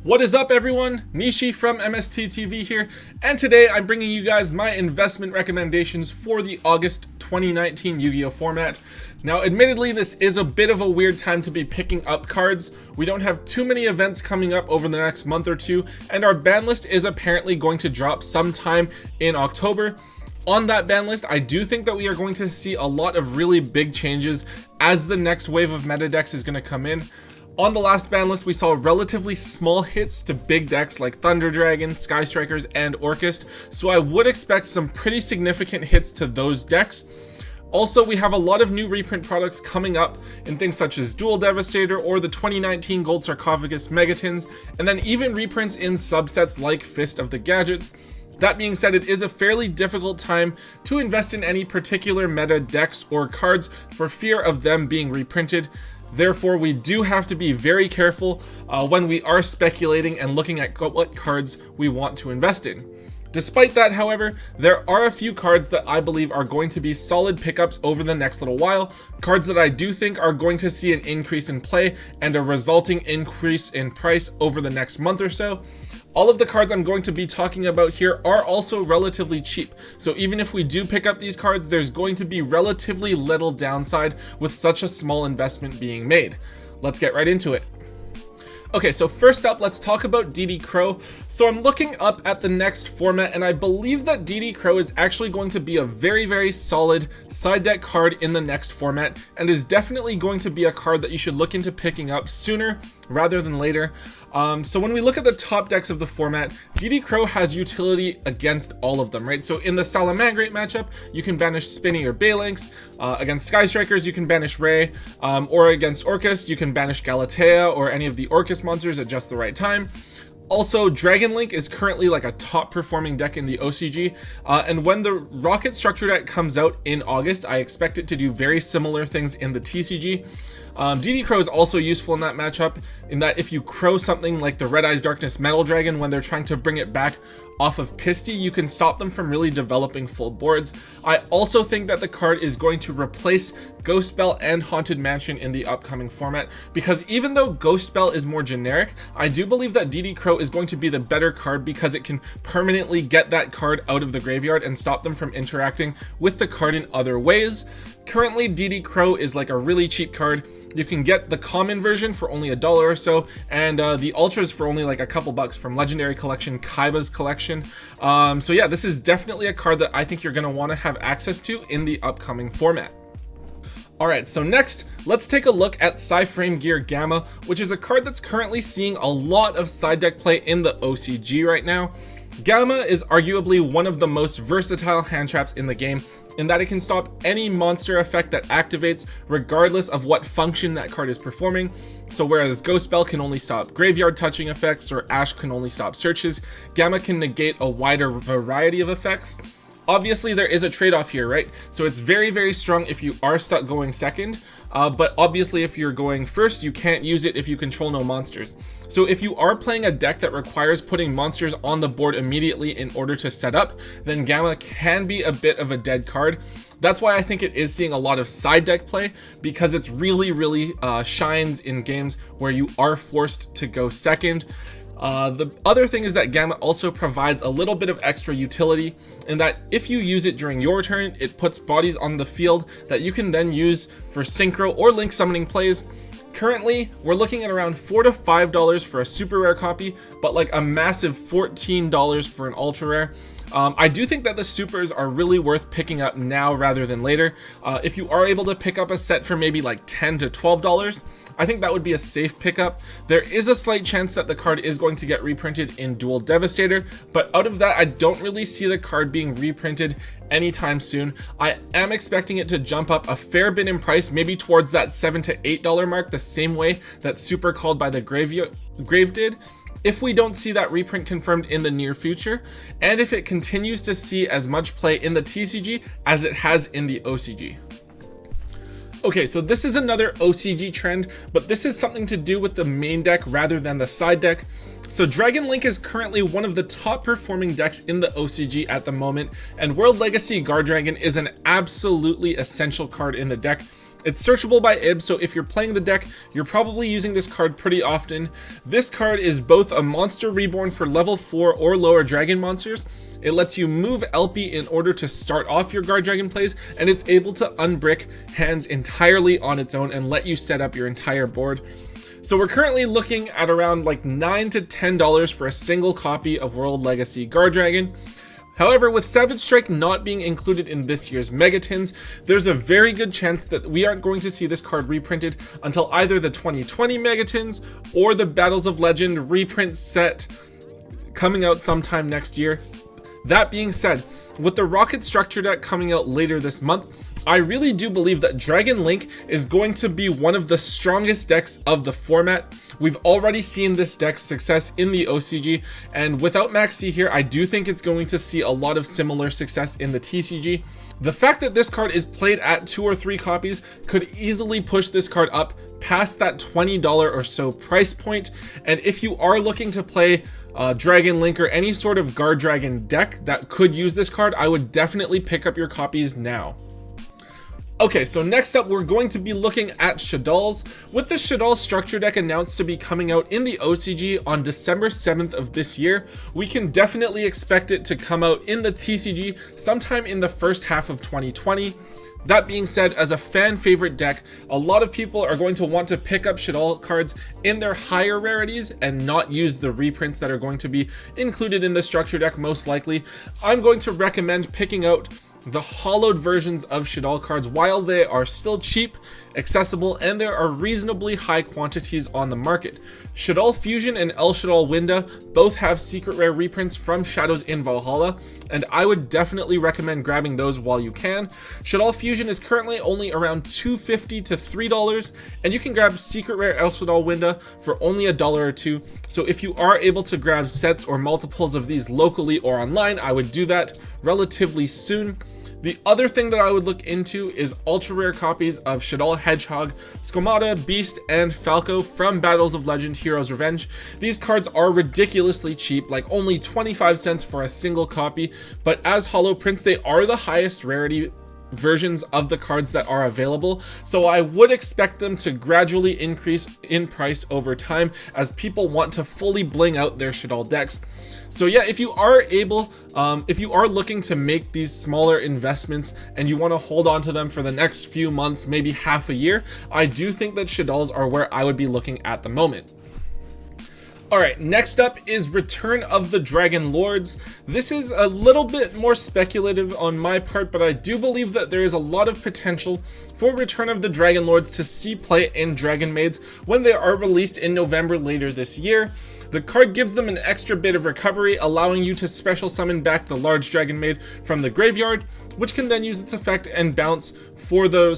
What is up, everyone? Nishi from MST.TV here, and today I'm bringing you guys my investment recommendations for the August 2019 Yu-Gi-Oh format. Now, admittedly, this is a bit of a weird time to be picking up cards. We don't have too many events coming up over the next month or two, and our ban list is apparently going to drop sometime in October. On that ban list, I do think that we are going to see a lot of really big changes as the next wave of meta decks is going to come in. On the last ban list, we saw relatively small hits to big decks like Thunder Dragon, Sky Strikers, and Orchest, so I would expect some pretty significant hits to those decks. Also, we have a lot of new reprint products coming up in things such as Dual Devastator or the 2019 Gold Sarcophagus Megatons, and then even reprints in subsets like Fist of the Gadgets. That being said, it is a fairly difficult time to invest in any particular meta decks or cards for fear of them being reprinted. Therefore, we do have to be very careful when we are speculating and looking at what cards we want to invest in. Despite that, however, there are a few cards that I believe are going to be solid pickups over the next little while, cards that I do think are going to see an increase in play and a resulting increase in price over the next month or so. All of the cards I'm going to be talking about here are also relatively cheap, so even if we do pick up these cards, there's going to be relatively little downside with such a small investment being made. Let's get right into it. Okay, so first up, let's talk about Didi Crow. So I'm looking up at the next format, and I believe that Didi Crow is actually going to be a very solid side deck card in the next format, and is definitely going to be a card that you should look into picking up sooner rather than later. So when we look at the top decks of the format, Didi Crow has utility against all of them, right? So in the Salamangreat matchup, you can banish Spinny or Balinx. Against Sky Strikers, you can banish Ray. Or against Orchest, you can banish Galatea or any of the Orchest monsters at just the right time. Also, Dragon Link is currently like a top performing deck in the OCG, and when the Rocket Structure deck comes out in August, I expect it to do very similar things in the TCG. Didi Crow is also useful in that matchup, in that if you crow something like the Red Eyes Darkness Metal Dragon when they're trying to bring it back off of Pisty, you can stop them from really developing full boards. I also think that the card is going to replace Ghost Bell and Haunted Mansion in the upcoming format, because even though Ghost Bell is more generic, I do believe that Didi Crow is going to be the better card because it can permanently get that card out of the graveyard and stop them from interacting with the card in other ways. Currently, Didi Crow is like a really cheap card. You can get the common version for only $1 or so, and the ultras for only like a couple bucks from Legendary Collection, Kaiba's collection. So yeah, this is definitely a card that I think you're going to want to have access to in the upcoming format. Alright, so next, let's take a look at Saiframe Gamma, which is a card that's currently seeing a lot of side deck play in the OCG right now. Gamma is arguably one of the most versatile hand traps in the game, in that it can stop any monster effect that activates regardless of what function that card is performing. So whereas Ghost Bell can only stop graveyard touching effects or Ash can only stop searches, Gamma can negate a wider variety of effects. Obviously, there is a trade-off here, right? So it's very strong if you are stuck going second, but obviously if you're going first, you can't use it if you control no monsters. So if you are playing a deck that requires putting monsters on the board immediately in order to set up, then Gamma can be a bit of a dead card. That's why I think it is seeing a lot of side deck play, because it's really shines in games where you are forced to go second. The other thing is that Gamma also provides a little bit of extra utility, in that if you use it during your turn, it puts bodies on the field that you can then use for synchro or link summoning plays. Currently, we're looking at around $4 to $5 for a super rare copy, but like a massive $14 for an ultra rare. I do think that the supers are really worth picking up now rather than later. If you are able to pick up a set for maybe like $10 to $12, I think that would be a safe pickup. There is a slight chance that the card is going to get reprinted in Dual Devastator, but out of that, I don't really see the card being reprinted anytime soon. I am expecting it to jump up a fair bit in price, maybe towards that $7 to $8 mark, the same way that Super Called by the Grave did, if we don't see that reprint confirmed in the near future, and if it continues to see as much play in the TCG as it has in the OCG. Okay, so this is another OCG trend, but this is something to do with the main deck rather than the side deck. So Dragon Link is currently one of the top performing decks in the OCG at the moment, and World Legacy Guard Dragon is an absolutely essential card in the deck. It's searchable by IB, so if you're playing the deck, you're probably using this card pretty often. This card is both a monster reborn for level 4 or lower dragon monsters. It lets you move LP in order to start off your guard dragon plays, and it's able to unbrick hands entirely on its own and let you set up your entire board. So we're currently looking at around like $9 to $10 for a single copy of World Legacy Guard Dragon. However, with Savage Strike not being included in this year's Megatins, there's a very good chance that we aren't going to see this card reprinted until either the 2020 Megatins or the Battles of Legend reprint set coming out sometime next year. That being said, with the Rocket Structure deck coming out later this month, I really do believe that Dragon Link is going to be one of the strongest decks of the format. We've already seen this deck's success in the OCG, and without Maxi here, I do think it's going to see a lot of similar success in the TCG. The fact that this card is played at 2 or 3 copies could easily push this card up past that $20 or so price point, and if you are looking to play Dragon Link or any sort of Guard Dragon deck that could use this card, I would definitely pick up your copies now. Okay, so next up we're going to be looking at Chidolls. With the Chidolls structure deck announced to be coming out in the OCG on December 7th of this year, we can definitely expect it to come out in the TCG sometime in the first half of 2020. That being said, as a fan favorite deck, a lot of people are going to want to pick up Chidolls cards in their higher rarities and not use the reprints that are going to be included in the structure deck most likely. I'm going to recommend picking out the hollowed versions of Chidolls cards while they are still cheap, accessible, and there are reasonably high quantities on the market. Chidolls Fusion and El Chidolls Winda both have secret rare reprints from Shadows in Valhalla, and I would definitely recommend grabbing those while you can. Chidolls Fusion is currently only around $2.50 to $3, and you can grab secret rare El Chidolls Winda for only $1 or $2. So if you are able to grab sets or multiples of these locally or online, I would do that relatively soon. The other thing that I would look into is ultra rare copies of Chidolls Hedgehog, Squamata, Beast, and Falco from Battles of Legend Heroes Revenge. These cards are ridiculously cheap, like only 25 cents for a single copy, but as holo prints, they are the highest rarity versions of the cards that are available, so I would expect them to gradually increase in price over time as people want to fully bling out their Chidolls decks. So yeah, if you are able, if you are looking to make these smaller investments and you want to hold on to them for the next few months, maybe half a year, I do think that Chidolls are where I would be looking at the moment. Alright, next up is Return of the Dragon Lords. This is a little bit more speculative on my part, but I do believe that there is a lot of potential for Return of the Dragon Lords to see play in Dragon Maids when they are released in November later this year. The card gives them an extra bit of recovery, allowing you to special summon back the large Dragon Maid from the graveyard, which can then use its effect and bounce for the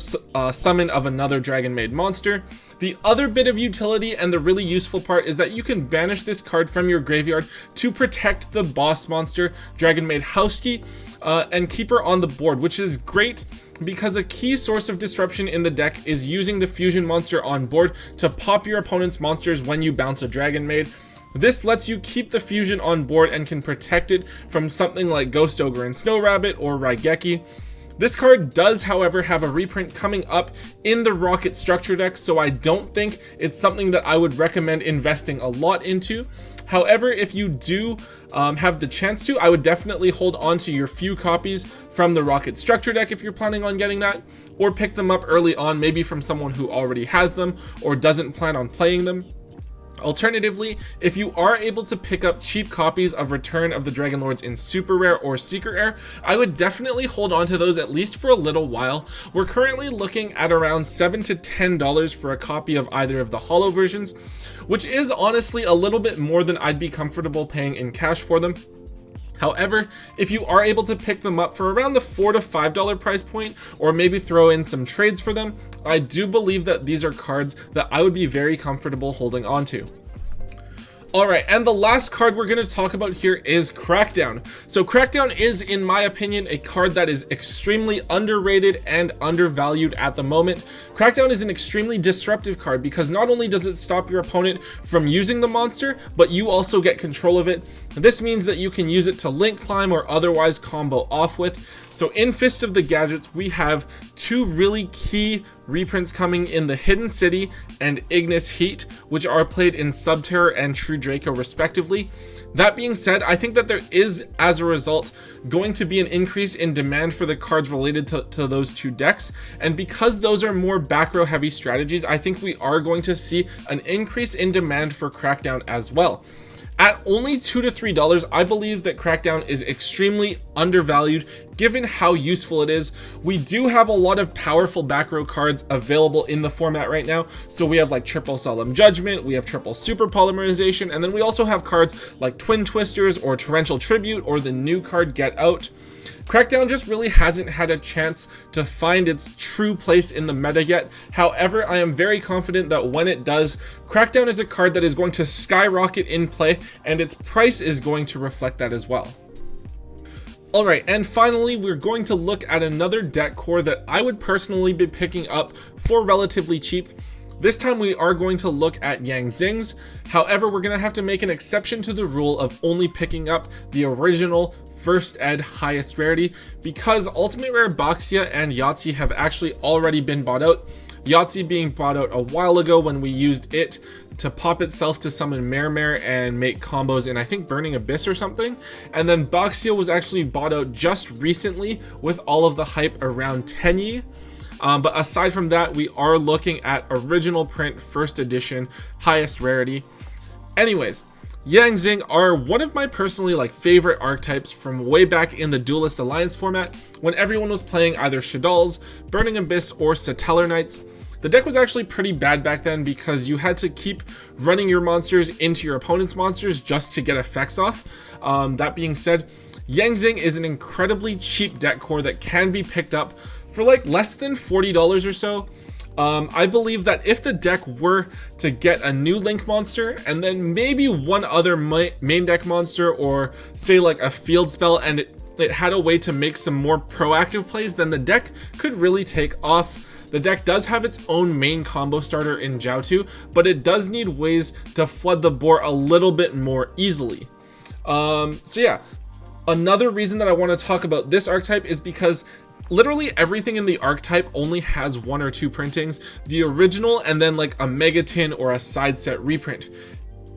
summon of another Dragon Maid monster. The other bit of utility and the really useful part is that you can banish this card from your graveyard to protect the boss monster, Dragon Maid Houski, and keep her on the board, which is great because a key source of disruption in the deck is using the fusion monster on board to pop your opponent's monsters when you bounce a Dragon Maid. This lets you keep the fusion on board and can protect it from something like Ghost Ogre and Snow Rabbit or Raigeki. This card does, however, have a reprint coming up in the Rocket Structure deck, so I don't think it's something that I would recommend investing a lot into. However, if you do have the chance to, I would definitely hold on to your few copies from the Rocket Structure deck if you're planning on getting that, or pick them up early on, maybe from someone who already has them or doesn't plan on playing them. Alternatively, if you are able to pick up cheap copies of Return of the Dragon Lords in Super Rare or Secret Rare, I would definitely hold on to those at least for a little while. We're currently looking at around $7 to $10 for a copy of either of the holo versions, which is honestly a little bit more than I'd be comfortable paying in cash for them. However, if you are able to pick them up for around the $4 to $5 price point, or maybe throw in some trades for them, I do believe that these are cards that I would be very comfortable holding on to. Alright, and the last card we're going to talk about here is Crackdown. So Crackdown is, in my opinion, a card that is extremely underrated and undervalued at the moment. Crackdown is an extremely disruptive card because not only does it stop your opponent from using the monster, but you also get control of it. This means that you can use it to link climb or otherwise combo off with. So in Fist of the Gadgets, we have two really key reprints coming in the Hidden City and Ignis Heat, which are played in Subterror and True Draco respectively. That being said, I think that there is, as a result, going to be an increase in demand for the cards related to those two decks, and because those are more back row heavy strategies, I think we are going to see an increase in demand for Crackdown as well. At only $2 to $3, I believe that Crackdown is extremely undervalued given how useful it is. We do have a lot of powerful back row cards available in the format right now. So we have like Triple Solemn Judgment, we have Triple Super Polymerization, and then we also have cards like Twin Twisters or Torrential Tribute or the new card Get Out. Crackdown just really hasn't had a chance to find its true place in the meta yet. However, I am very confident that when it does, Crackdown is a card that is going to skyrocket in play, and its price is going to reflect that as well. Alright, and finally, we're going to look at another deck core that I would personally be picking up for relatively cheap. This time we are going to look at YangZing's. However, we're going to have to make an exception to the rule of only picking up the original first ed highest rarity, because Ultimate Rare Boxia and Yahtzee have actually already been bought out. Yahtzee being bought out a while ago when we used it to pop itself to summon Mare and make combos in, I think, Burning Abyss or something. And then Boxia was actually bought out just recently with all of the hype around Tenyi. But aside from that, we are looking at original print first edition highest rarity. Anyways, YangZing are one of my personally favorite archetypes from way back in the Duelist Alliance format when everyone was playing either Chidolls, Burning Abyss, or Satellar Knights. The deck was actually pretty bad back then because you had to keep running your monsters into your opponent's monsters just to get effects off. That being said, YangZing is an incredibly cheap deck core that can be picked up for less than $40 or so. I believe that if the deck were to get a new Link monster and then maybe one other main deck monster, or say a field spell, and it had a way to make some more proactive plays, then the deck could really take off. The deck does have its own main combo starter in Jiaotu, but it does need ways to flood the board a little bit more easily. So yeah, another reason that I want to talk about this archetype is because literally everything in the archetype only has one or two printings, the original and then a Megatin or a side set reprint.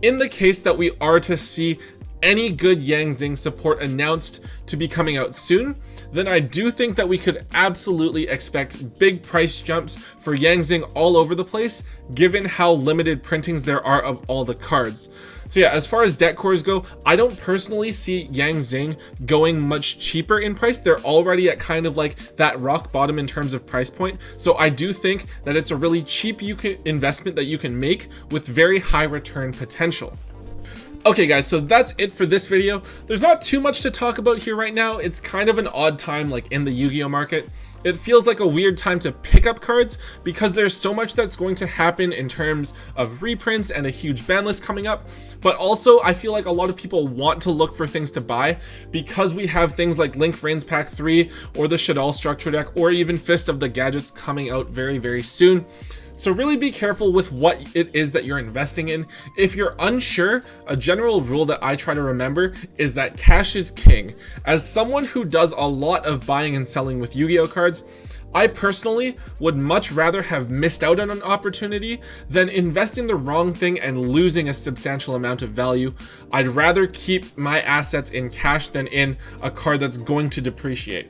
In the case that we are to see any good YangZing support announced to be coming out soon, then I do think that we could absolutely expect big price jumps for YangZing all over the place, given how limited printings there are of all the cards. So yeah, as far as deck cores go, I don't personally see YangZing going much cheaper in price. They're already at kind of that rock bottom in terms of price point. So I do think that it's a really cheap investment that you can make with very high return potential. Okay guys, so that's it for this video. There's not too much to talk about here right now. It's kind of an odd time in the Yu-Gi-Oh market. It feels like a weird time to pick up cards because there's so much that's going to happen in terms of reprints and a huge ban list coming up. But also I feel like a lot of people want to look for things to buy because we have things like Link Vrains Pack 3 or the Chidolls structure deck or even Fist of the Gadgets coming out very, very soon. So really be careful with what it is that you're investing in. If you're unsure, a general rule that I try to remember is that cash is king. As someone who does a lot of buying and selling with Yu-Gi-Oh cards, I personally would much rather have missed out on an opportunity than invest in the wrong thing and losing a substantial amount of value. I'd rather keep my assets in cash than in a card that's going to depreciate.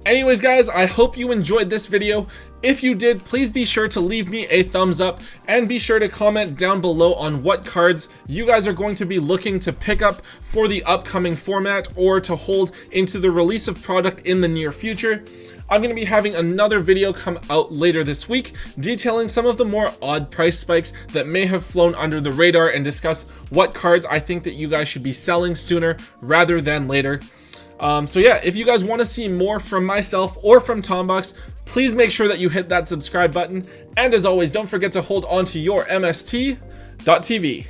Anyways guys, I hope you enjoyed this video. If you did, please be sure to leave me a thumbs up and be sure to comment down below on what cards you guys are going to be looking to pick up for the upcoming format or to hold into the release of product in the near future. I'm going to be having another video come out later this week detailing some of the more odd price spikes that may have flown under the radar and discuss what cards I think that you guys should be selling sooner rather than later. So yeah, if you guys want to see more from myself or from Tombox, please make sure that you hit that subscribe button. And as always, don't forget to hold on to your MST.TV.